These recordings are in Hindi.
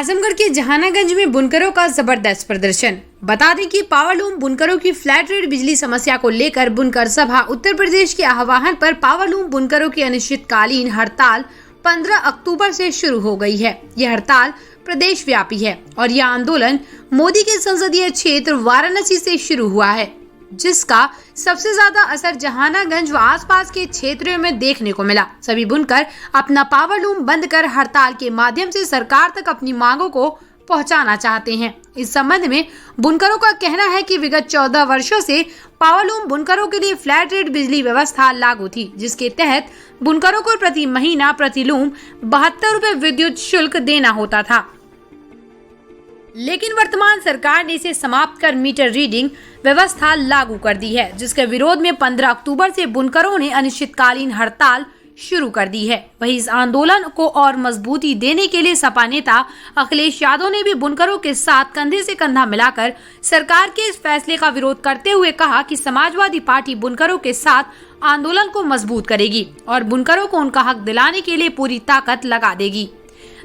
आजमगढ़ के जहानागंज में बुनकरों का जबरदस्त प्रदर्शन। बता दें कि पावरलूम बुनकरों की फ्लैट रेट बिजली समस्या को लेकर बुनकर सभा उत्तर प्रदेश के आह्वान पर पावरलूम बुनकरों की अनिश्चितकालीन हड़ताल 15 अक्टूबर से शुरू हो गई है। यह हड़ताल प्रदेश व्यापी है और यह आंदोलन मोदी के संसदीय क्षेत्र वाराणसी से शुरू हुआ है, जिसका सबसे ज्यादा असर जहानागंज व आसपास के क्षेत्रों में देखने को मिला। सभी बुनकर अपना पावरलूम बंद कर हड़ताल के माध्यम से सरकार तक अपनी मांगों को पहुंचाना चाहते हैं। इस संबंध में बुनकरों का कहना है कि विगत 14 वर्षों से पावरलूम बुनकरों के लिए फ्लैट रेट बिजली व्यवस्था लागू थी, जिसके तहत बुनकरों को प्रति महीना प्रति लूम 72 रुपए विद्युत शुल्क देना होता था। लेकिन वर्तमान सरकार ने इसे समाप्त कर मीटर रीडिंग व्यवस्था लागू कर दी है, जिसके विरोध में 15 अक्टूबर से बुनकरों ने अनिश्चितकालीन हड़ताल शुरू कर दी है। वहीं इस आंदोलन को और मजबूती देने के लिए सपा नेता अखिलेश यादव ने भी बुनकरों के साथ कंधे से कंधा मिलाकर सरकार के इस फैसले का विरोध करते हुए कहा कि समाजवादी पार्टी बुनकरों के साथ आंदोलन को मजबूत करेगी और बुनकरों को उनका हक दिलाने के लिए पूरी ताकत लगा देगी।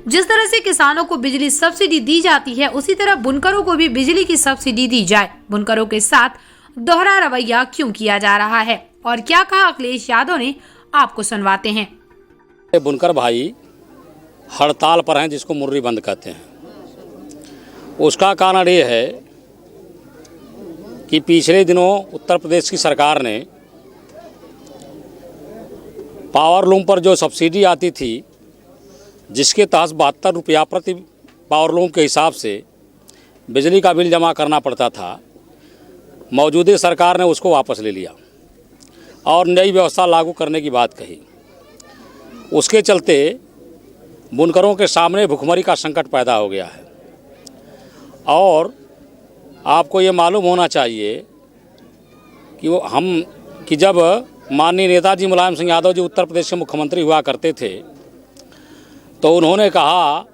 जिस तरह से किसानों को बिजली सब्सिडी दी जाती है, उसी तरह बुनकरों को भी बिजली की सब्सिडी दी जाए। बुनकरों के साथ दोहरा रवैया क्यों किया जा रहा है और क्या कहा अखिलेश यादव ने, आपको सुनवाते हैं। बुनकर भाई हड़ताल पर हैं, जिसको मुर्री बंद कहते हैं। उसका कारण ये है कि पिछले दिनों उत्तर प्रदेश की सरकार ने पावरलूम पर जो सब्सिडी आती थी, जिसके तहत 72 रुपया प्रति पावरलूम के हिसाब से बिजली का बिल जमा करना पड़ता था, मौजूदा सरकार ने उसको वापस ले लिया और नई व्यवस्था लागू करने की बात कही। उसके चलते बुनकरों के सामने भुखमरी का संकट पैदा हो गया है। और आपको ये मालूम होना चाहिए कि जब माननीय नेताजी मुलायम सिंह यादव जी उत्तर प्रदेश के मुख्यमंत्री हुआ करते थे, तो उन्होंने कहा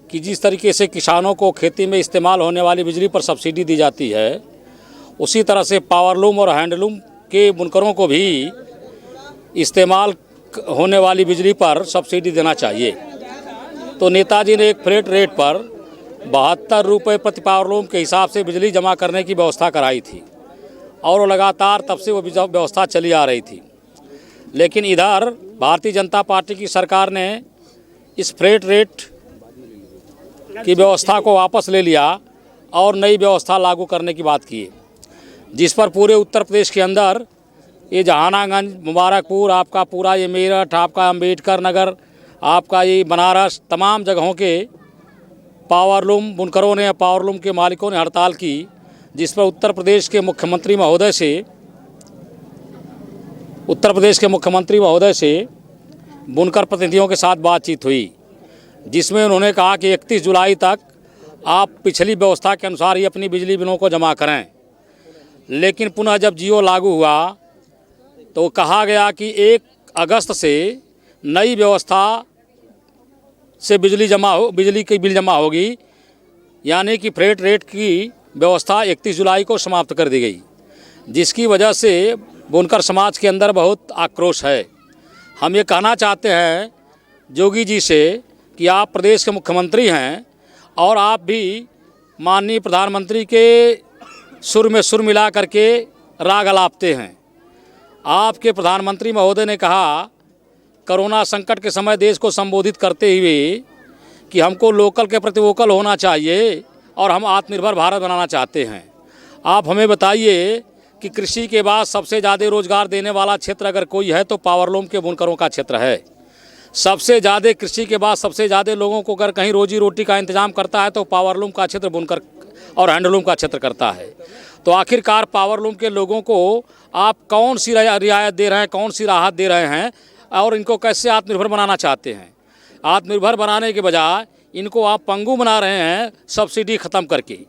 कि जिस तरीके से किसानों को खेती में इस्तेमाल होने वाली बिजली पर सब्सिडी दी जाती है, उसी तरह से पावरलूम और हैंडलूम के बुनकरों को भी इस्तेमाल होने वाली बिजली पर सब्सिडी देना चाहिए। तो नेताजी ने एक फ्लैट रेट पर 72 रुपये प्रति पावरलूम के हिसाब से बिजली जमा करने की व्यवस्था कराई थी और लगातार तब से वो व्यवस्था चली आ रही थी। लेकिन इधर भारतीय जनता पार्टी की सरकार ने इस फ्लैट रेट की व्यवस्था को वापस ले लिया और नई व्यवस्था लागू करने की बात की, जिस पर पूरे उत्तर प्रदेश के अंदर ये जहानागंज, मुबारकपुर, आपका पूरा ये मेरठ, आपका अम्बेडकर नगर, आपका ये बनारस, तमाम जगहों के पावरलूम बुनकरों ने, पावरलूम के मालिकों ने हड़ताल की, जिस पर उत्तर प्रदेश के मुख्यमंत्री महोदय से बुनकर प्रतिनिधियों के साथ बातचीत हुई, जिसमें उन्होंने कहा कि 31 जुलाई तक आप पिछली व्यवस्था के अनुसार ही अपनी बिजली बिलों को जमा करें। लेकिन पुनः जब जियो लागू हुआ तो कहा गया कि 1 अगस्त से नई व्यवस्था से बिजली की बिल जमा होगी, यानी कि फ्लैट रेट की व्यवस्था 31 जुलाई को समाप्त कर दी गई, जिसकी वजह से बुनकर समाज के अंदर बहुत आक्रोश है। हम ये कहना चाहते हैं योगी जी से कि आप प्रदेश के मुख्यमंत्री हैं और आप भी माननीय प्रधानमंत्री के सुर में सुर मिला करके राग अलापते हैं। आपके प्रधानमंत्री महोदय ने कहा कोरोना संकट के समय देश को संबोधित करते हुए कि हमको लोकल के प्रति वोकल होना चाहिए और हम आत्मनिर्भर भारत बनाना चाहते हैं। आप हमें बताइए कि कृषि के बाद सबसे ज़्यादा रोजगार देने वाला क्षेत्र अगर कोई है तो पावरलूम के बुनकरों का क्षेत्र है। सबसे ज़्यादा कृषि के बाद सबसे ज़्यादा लोगों को अगर कहीं रोजी रोटी का इंतजाम करता है तो पावरलूम का क्षेत्र बुनकर और हैंडलूम का क्षेत्र करता है। तो आखिरकार पावरलूम के लोगों को आप कौन सी रियायत दे रहे हैं, कौन सी राहत दे रहे हैं और इनको कैसे आत्मनिर्भर बनाना चाहते हैं? आत्मनिर्भर बनाने के बजाय इनको आप पंगु बना रहे हैं सब्सिडी ख़त्म करके।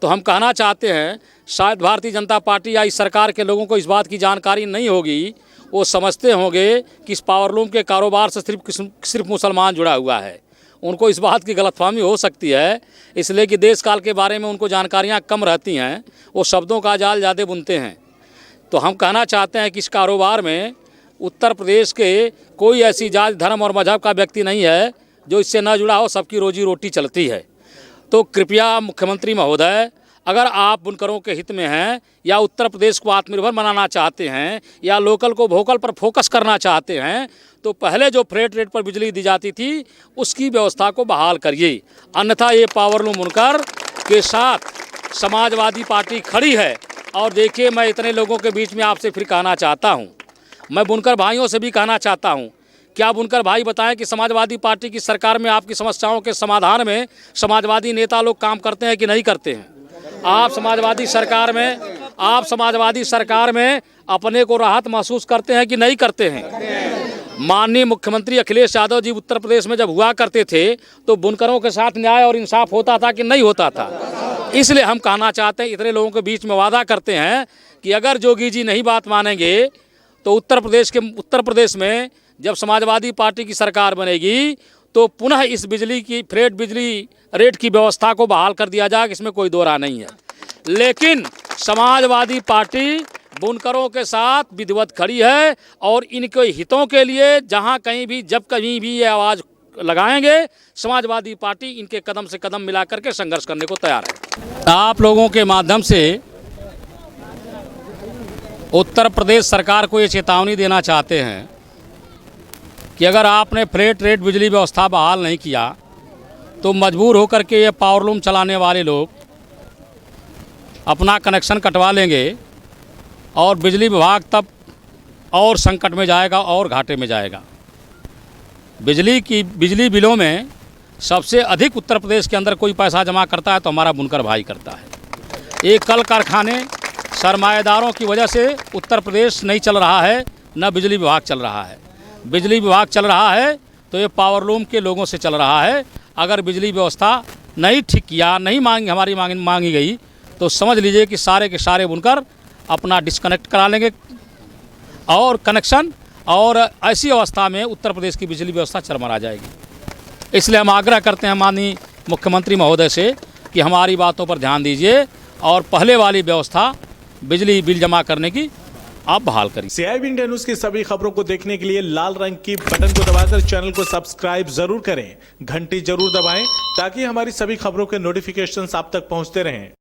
तो हम कहना चाहते हैं शायद भारतीय जनता पार्टी या इस सरकार के लोगों को इस बात की जानकारी नहीं होगी। वो समझते होंगे कि इस पावरलूम के कारोबार से सिर्फ मुसलमान जुड़ा हुआ है। उनको इस बात की गलतफहमी हो सकती है, इसलिए कि देश काल के बारे में उनको जानकारियाँ कम रहती हैं, वो शब्दों का जाल ज़्यादा बुनते हैं। तो हम कहना चाहते हैं कि इस कारोबार में उत्तर प्रदेश के कोई ऐसी जाति, धर्म और मजहब का व्यक्ति नहीं है जो इससे न जुड़ा हो, सबकी रोजी रोटी चलती है। तो कृपया मुख्यमंत्री महोदय, अगर आप बुनकरों के हित में हैं या उत्तर प्रदेश को आत्मनिर्भर बनाना चाहते हैं या लोकल को वोकल पर फोकस करना चाहते हैं, तो पहले जो फ्लैट रेट पर बिजली दी जाती थी उसकी व्यवस्था को बहाल करिए। अन्यथा ये पावरलूम बुनकर के साथ समाजवादी पार्टी खड़ी है। और देखिए, मैं इतने लोगों के बीच में आपसे फिर कहना चाहता हूँ, मैं बुनकर भाइयों से भी कहना चाहता हूँ, क्या बुनकर भाई बताएं कि समाजवादी पार्टी की सरकार में आपकी समस्याओं के समाधान में समाजवादी नेता लोग काम करते हैं कि नहीं करते हैं? आप समाजवादी सरकार में अपने को राहत महसूस करते हैं कि नहीं करते हैं? माननीय मुख्यमंत्री अखिलेश यादव जी उत्तर प्रदेश में जब हुआ करते थे तो बुनकरों के साथ न्याय और इंसाफ होता था कि नहीं होता था? इसलिए हम कहना चाहते हैं, इतने लोगों के बीच में वादा करते हैं कि अगर जोगी जी नहीं बात मानेंगे तो उत्तर प्रदेश में जब समाजवादी पार्टी की सरकार बनेगी तो पुनः इस बिजली की फ्लैट बिजली रेट की व्यवस्था को बहाल कर दिया जाएगा, इसमें कोई दो राय नहीं है। लेकिन समाजवादी पार्टी बुनकरों के साथ विधिवत खड़ी है और इनके हितों के लिए जहां कहीं भी जब कहीं भी ये आवाज़ लगाएंगे, समाजवादी पार्टी इनके कदम से कदम मिला करके संघर्ष करने को तैयार है। आप लोगों के माध्यम से उत्तर प्रदेश सरकार को ये चेतावनी देना चाहते हैं कि अगर आपने फ्लैट रेट बिजली व्यवस्था बहाल नहीं किया तो मजबूर होकर के ये पावरलूम चलाने वाले लोग अपना कनेक्शन कटवा लेंगे और बिजली विभाग तब और संकट में जाएगा और घाटे में जाएगा। बिजली बिलों में सबसे अधिक उत्तर प्रदेश के अंदर कोई पैसा जमा करता है तो हमारा बुनकर भाई करता है। ये कल कारखाने सरमाएदारों की वजह से उत्तर प्रदेश नहीं चल रहा है, न बिजली विभाग चल रहा है। बिजली विभाग चल रहा है तो ये पावरलूम के लोगों से चल रहा है। अगर बिजली व्यवस्था नहीं ठीक किया, नहीं हमारी मांगी गई तो समझ लीजिए कि सारे के सारे बुनकर अपना डिस्कनेक्ट करा लेंगे और कनेक्शन, और ऐसी अवस्था में उत्तर प्रदेश की बिजली व्यवस्था चरमरा जाएगी। इसलिए हम आग्रह करते हैं माननीय मुख्यमंत्री महोदय से कि हमारी बातों पर ध्यान दीजिए और पहले वाली व्यवस्था बिजली बिल जमा करने की आप बहाल करिए। CIB इंडिया न्यूज की सभी खबरों को देखने के लिए लाल रंग की बटन को दबाकर चैनल को सब्सक्राइब जरूर करें, घंटी जरूर दबाएं ताकि हमारी सभी खबरों के नोटिफिकेशंस आप तक पहुंचते रहें।